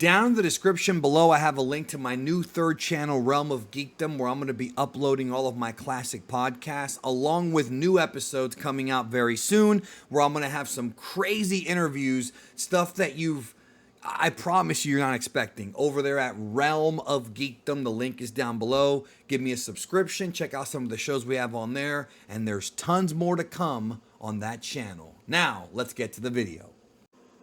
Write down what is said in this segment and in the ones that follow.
Down in the description below, I have a link to my new third channel, Realm of Geekdom, where I'm going to be uploading all of my classic podcasts, along with new episodes coming out very soon, where I'm going to have some crazy interviews, stuff that I promise you're not expecting. Over there at Realm of Geekdom, the link is down below. Give me a subscription, check out some of the shows we have on there, and there's tons more to come on that channel. Now, let's get to the video.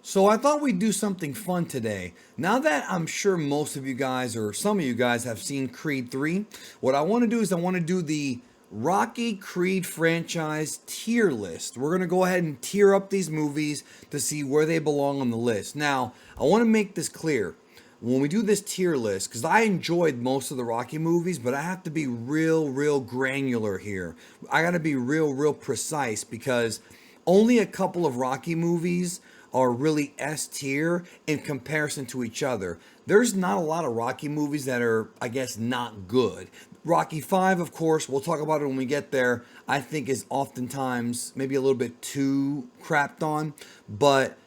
So I thought we'd do something fun today. Now that I'm sure most of you guys, or some of you guys, have seen Creed 3, what I want to do is I want to do the Rocky Creed franchise tier list. We're going to go ahead and tier up these movies to see where they belong on the list. Now, I want to make this clear. When we do this tier list, because I enjoyed most of the Rocky movies, but I have to be real granular here. I got to be real precise, because only a couple of Rocky movies are really S tier in comparison to each other. There's not a lot of Rocky movies that are, I guess, not good. Rocky 5, of course, we'll talk about it when we get there, I think is oftentimes maybe a little bit too crapped on. But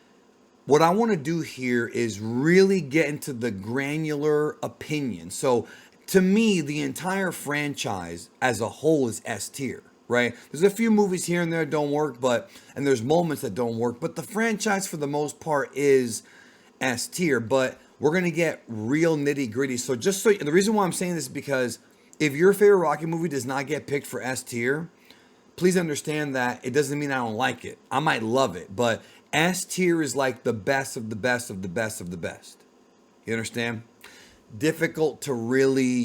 what I want to do here is really get into the granular opinion. So to me, the entire franchise as a whole is S tier. Right? There's a few movies here and there that don't work, and there's moments that don't work, but the franchise for the most part is S tier. But we're gonna get real nitty gritty. So the reason why I'm saying this is because if your favorite Rocky movie does not get picked for S tier, please understand that it doesn't mean I don't like it. I might love it, but S tier is like the best of the best of the best of the best. You understand? Difficult to really,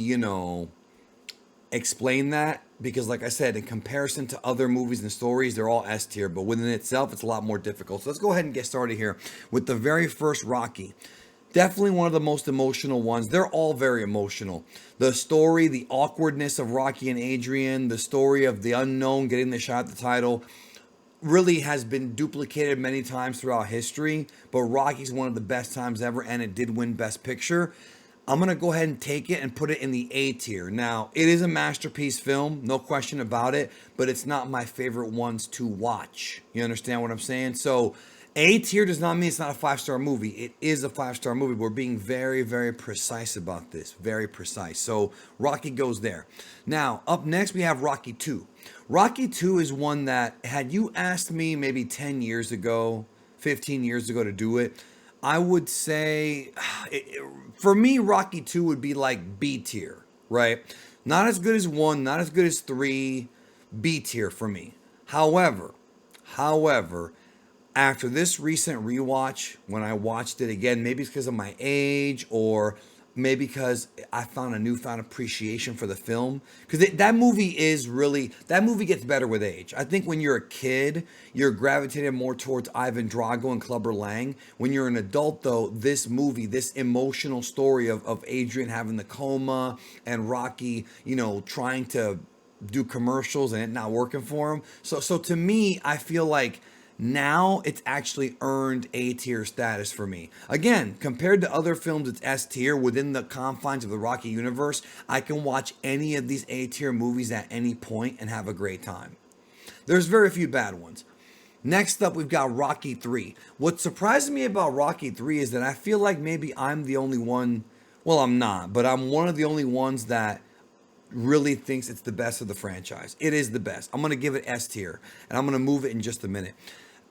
explain that, because like I said, in comparison to other movies and stories, they're all S tier, but within itself, it's a lot more difficult. So let's go ahead and get started here with the very first Rocky. Definitely one of the most emotional ones. They're all very emotional. The story, the awkwardness of Rocky and Adrian, the story of the unknown getting the shot at the title, really has been duplicated many times throughout history, but Rocky's one of the best times ever, and it did win Best Picture. I'm going to go ahead and take it and put it in the A tier. Now, it is a masterpiece film, no question about it, but it's not my favorite ones to watch. You understand what I'm saying? So, A tier does not mean it's not a 5-star movie. It is a 5-star movie. We're being very precise about this. Very precise. So, Rocky goes there. Now, up next, we have Rocky 2. Rocky 2 is one that, had you asked me maybe 10 years ago, 15 years ago to do it, I would say, for me, Rocky 2 would be like B tier, right? Not as good as 1, not as good as 3, B tier for me. However, after this recent rewatch, when I watched it again, maybe it's because of my age, or maybe because I found a newfound appreciation for the film. Because that movie gets better with age. I think when you're a kid, you're gravitated more towards Ivan Drago and Clubber Lang. When you're an adult, though, this movie, this emotional story of Adrian having the coma and Rocky, trying to do commercials and it not working for him. So to me, I feel like now it's actually earned A tier status for me. Again, compared to other films, it's S tier. Within the confines of the Rocky universe, I can watch any of these A tier movies at any point and have a great time. There's very few bad ones. Next up, we've got Rocky 3. What surprises me about Rocky 3 is that I feel like maybe I'm the only one, well, I'm not, but I'm one of the only ones that really thinks it's the best of the franchise. It is the best. I'm going to give it S tier, and I'm going to move it in just a minute.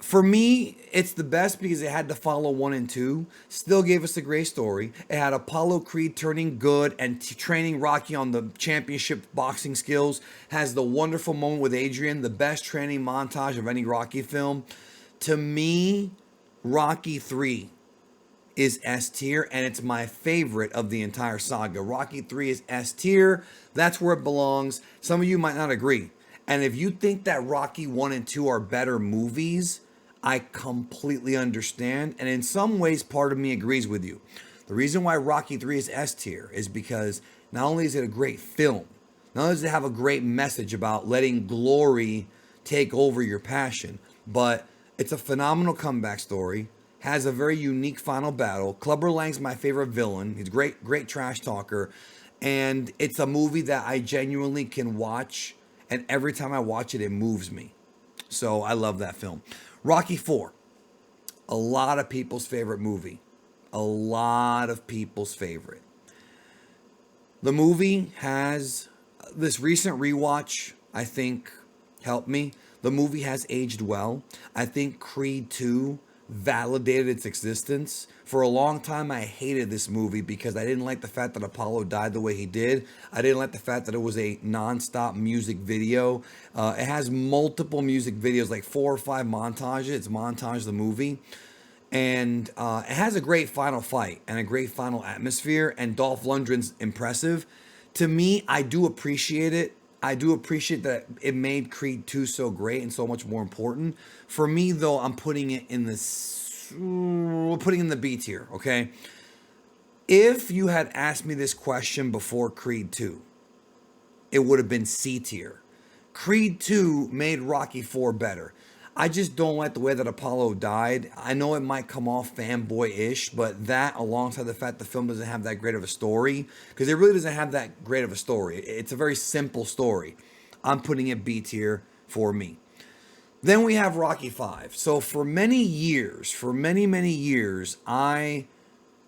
For me, it's the best because it had to follow 1 and 2. Still gave us a great story. It had Apollo Creed turning good and training Rocky on the championship boxing skills. Has the wonderful moment with Adrian, the best training montage of any Rocky film. To me, Rocky 3 is S tier, and it's my favorite of the entire saga. Rocky 3 is S tier. That's where it belongs. Some of you might not agree. And if you think that Rocky 1 and 2 are better movies, I completely understand. And in some ways, part of me agrees with you. The reason why Rocky 3 is S tier is because not only is it a great film, not only does it have a great message about letting glory take over your passion, but it's a phenomenal comeback story, has a very unique final battle. Clubber Lang's my favorite villain. He's a great trash talker. And it's a movie that I genuinely can watch, and every time I watch it, it moves me. So I love that film. Rocky 4, a lot of people's favorite movie. A lot of people's favorite. The movie has this recent rewatch, I think, helped me. The movie has aged well. I think Creed 2 validated its existence. For a long time, I hated this movie because I didn't like the fact that Apollo died the way he did. I didn't like the fact that it was a non-stop music video. It has multiple music videos, like 4 or 5 montages. It's montage the movie. And it has a great final fight and a great final atmosphere. And Dolph Lundgren's impressive. To me, I do appreciate it. I do appreciate that it made Creed 2 so great and so much more important. For me, though, I'm putting it in putting in the B tier, okay? If you had asked me this question before Creed 2, it would have been C tier. Creed 2 made Rocky 4 better. I just don't like the way that Apollo died. I know it might come off fanboy-ish, but that alongside the fact the film doesn't have that great of a story, because it really doesn't have that great of a story. It's a very simple story. I'm putting it B tier for me. Then we have Rocky 5. So for many years, for many years, I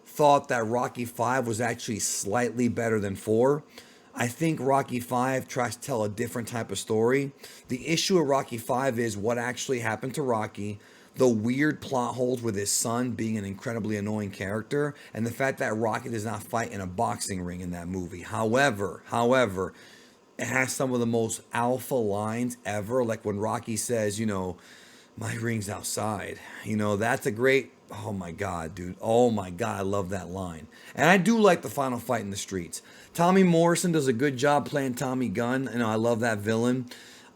thought that Rocky 5 was actually slightly better than 4. I think Rocky 5 tries to tell a different type of story. The issue of Rocky 5 is what actually happened to Rocky, the weird plot holes with his son being an incredibly annoying character, and the fact that Rocky does not fight in a boxing ring in that movie. However, it has some of the most alpha lines ever, like when Rocky says, my ring's outside. That's a great, oh my God, dude. Oh my God, I love that line. And I do like the final fight in the streets. Tommy Morrison does a good job playing Tommy Gunn. I love that villain.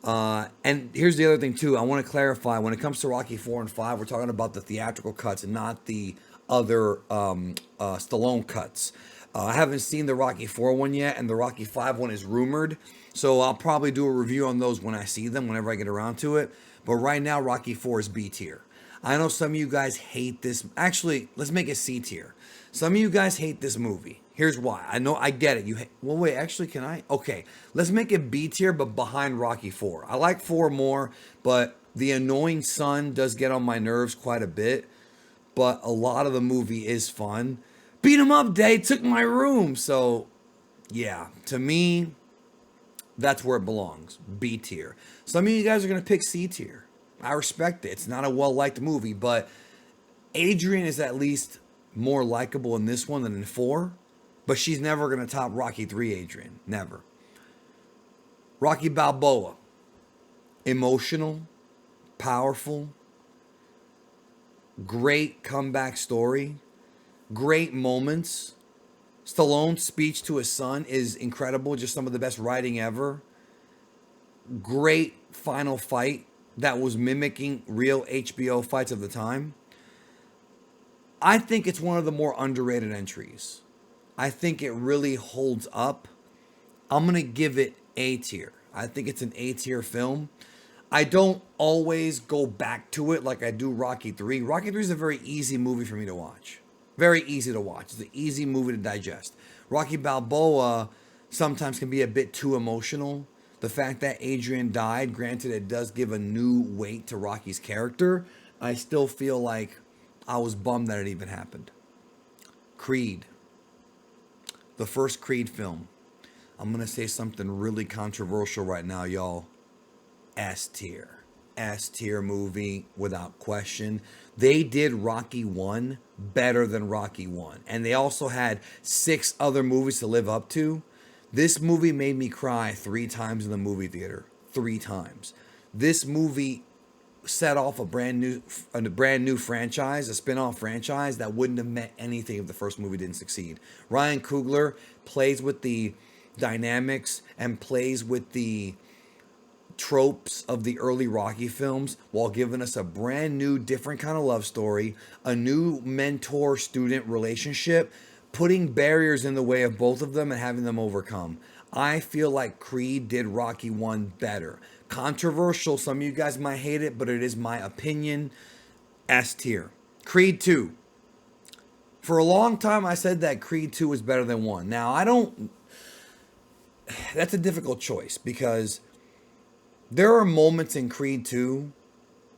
And here's the other thing too. I want to clarify, when it comes to Rocky 4 and 5, we're talking about the theatrical cuts and not the other Stallone cuts. I haven't seen the Rocky 4 one yet, and the Rocky 5 one is rumored. So I'll probably do a review on those when I see them, whenever I get around to it. But right now, Rocky 4 is B tier. I know some of you guys hate this. Actually, let's make it C tier. Some of you guys hate this movie. Here's why. I know, I get it. Well, wait, actually, can I? Okay, let's make it B tier, but behind Rocky 4. I like 4 more, but the annoying son does get on my nerves quite a bit. But a lot of the movie is fun. Beat him up, Day took my room. So, yeah, to me, that's where it belongs. B tier. Some of you guys are going to pick C tier. I respect it. It's not a well-liked movie, but Adrian is at least more likable in this one than in 4. But she's never going to top Rocky 3 Adrian. Never. Rocky Balboa. Emotional. Powerful. Great comeback story. Great moments. Stallone's speech to his son is incredible. Just some of the best writing ever. Great final fight that was mimicking real HBO fights of the time. I think it's one of the more underrated entries. I think it really holds up. I'm going to give it A tier. I think it's an A tier film. I don't always go back to it like I do Rocky 3. Rocky 3 is a very easy movie for me to watch. Very easy to watch. It's an easy movie to digest. Rocky Balboa sometimes can be a bit too emotional. The fact that Adrian died, granted it does give a new weight to Rocky's character, I still feel like I was bummed that it even happened. Creed. The first Creed film. I'm going to say something really controversial right now, y'all. S tier. S tier movie without question. They did Rocky 1 better than Rocky 1. And they also had 6 other movies to live up to. This movie made me cry 3 times in the movie theater. 3 times. This movie set off a brand new franchise, a spin-off franchise that wouldn't have meant anything if the first movie didn't succeed. Ryan Coogler plays with the dynamics and plays with the tropes of the early Rocky films while giving us a brand new, different kind of love story, a new mentor-student relationship, putting barriers in the way of both of them and having them overcome. I feel like Creed did Rocky 1 better. Controversial, some of you guys might hate it, but it is my opinion. S tier. Creed 2. For a long time, I said that Creed 2 was better than 1. Now, that's a difficult choice because there are moments in Creed 2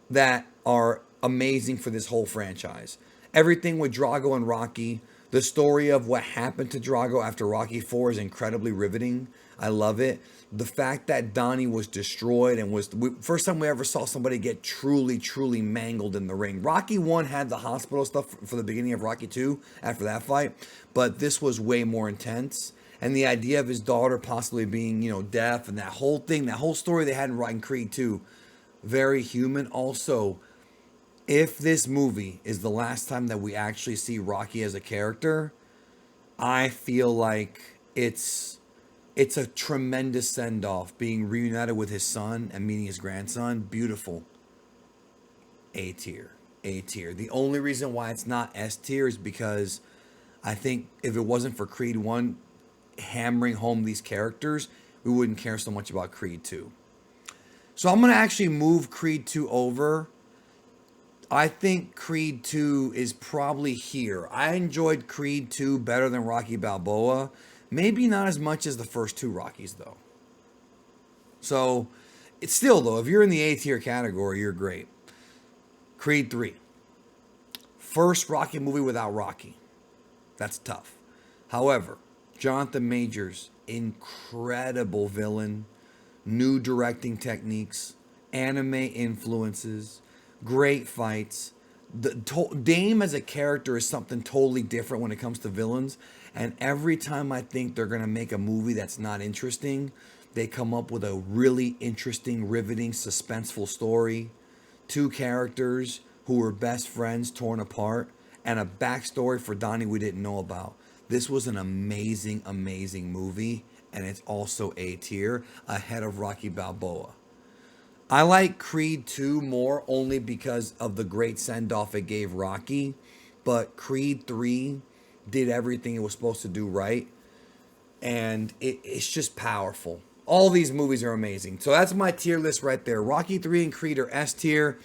that are amazing for this whole franchise. Everything with Drago and Rocky. The story of what happened to Drago after Rocky 4 is incredibly riveting. I love it. The fact that Donnie was destroyed and first time we ever saw somebody get truly, truly mangled in the ring. Rocky 1 had the hospital stuff for the beginning of Rocky 2 after that fight, but this was way more intense. And the idea of his daughter possibly being, deaf, and that whole thing, that whole story they had in Creed 2, very human. Also, if this movie is the last time that we actually see Rocky as a character, I feel like it's a tremendous send-off, being reunited with his son and meeting his grandson. Beautiful. A tier. A tier. The only reason why it's not S tier is because I think if it wasn't for Creed 1 hammering home these characters, we wouldn't care so much about Creed 2. So I'm going to actually move Creed 2 over. I think Creed 2 is probably here. I enjoyed Creed 2 better than Rocky Balboa. Maybe not as much as the first 2 Rockies, though. So, it's still, though, if you're in the A tier category, you're great. Creed 3. First Rocky movie without Rocky. That's tough. However, Jonathan Majors, incredible villain, new directing techniques, anime influences, great fights. Dame as a character is something totally different when it comes to villains. And every time I think they're going to make a movie that's not interesting, they come up with a really interesting, riveting, suspenseful story. 2 characters who were best friends torn apart, and a backstory for Donnie we didn't know about. This was an amazing, amazing movie, and it's also A tier, ahead of Rocky Balboa. I like Creed 2 more only because of the great send-off it gave Rocky, but Creed 3 did everything it was supposed to do right, and it's just powerful. All these movies are amazing. So that's my tier list right there. Rocky 3 and Creed are S tier.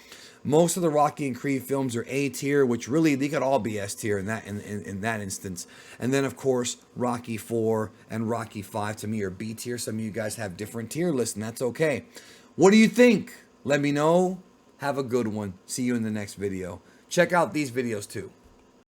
Most of the Rocky and Creed films are A tier, which really they could all be S tier in that instance. And then of course Rocky 4 and Rocky 5 to me are B tier. Some of you guys have different tier lists, and that's okay. What do you think? Let me know. Have a good one. See you in the next video. Check out these videos too.